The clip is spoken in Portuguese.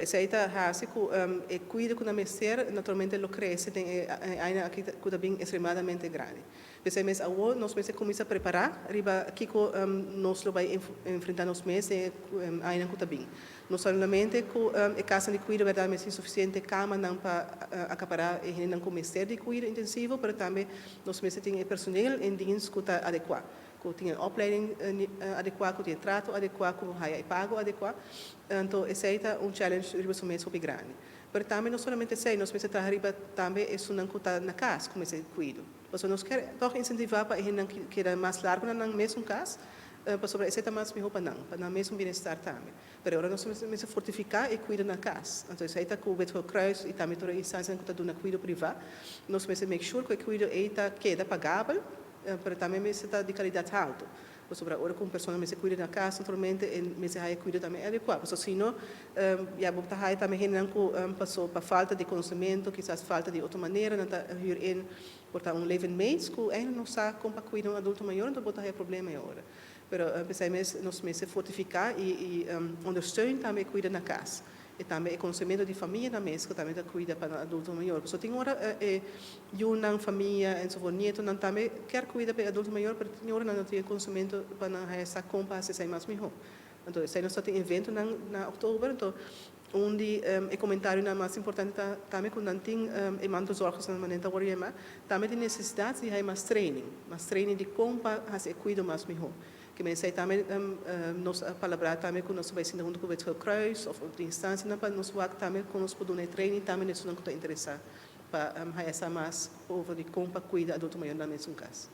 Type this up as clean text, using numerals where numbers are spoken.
Aceita hasi que cuida com a messer, naturalmente lo cresce, tem ainda aqui cuida bem extremadamente grande. Pensei mês ao nós mês começa a preparar, riba aqui nós lo vai enfrentar nos meses ainda cuida bem. Não somente com a casa de cuida verdade mas suficiente cama não para acaparar e não começar de cuida intensivo, mas também nós mês tem personal em dienst que está adequado. Que tem opleiding adequada, que tem trato adequado, que tem pago adequado. Então, esse é um challenge riba so mês super grande. Mas também não somente sei, nós precisamos estar riba também é não custa na casa, como se cuido. Porque nós quer toch incentivar para ele não queira mais largo na mesma casa, para sobre esse também mais melhor para não mesmo bem-estar também. Mas agora nós precisamos fortificar e cuidar na casa. Então, isso aí está com o Beto Cruz e também toda a instância que está dando cuido privado. Nós precisamos make sure que o cuido está queda pagável, para também está de qualidade alta. Sobre agora com pessoa me se cuida da casa, naturalmente, e me se cuida também adequado. Porque senão, já vou estar também não passou para falta de conhecimento, quizás falta de outra maneira, não está hier in, portar living mates que ainda não sabe como cuidar adulto maior, então botar aí problema agora. Pero pensamos nós me se fortificar e understeunen também cuida na casa. E também o conhecimento de família na mesa, que também cuida para adulto maior. Porque tem hora uma família, e so nieto, não também quer cuidar para adulto maior, mas tem hora não tem conhecimento para essa compra se sai mais melhor. Então, esse nós tem evento na outubro, então onde o comentário mais importante também quando não tem manto zorgos na maneira de orientar, também tem necessidade de mais training de compra, fazer cuidar mais melhor. Que me sei também nos palavra também com nós vai sendo junto com o Beto Cruz ou de instância não para nos work também com nós podemos treinar também isso não está interessado para essa mais over de compra cuida adulto maior na mesma casa.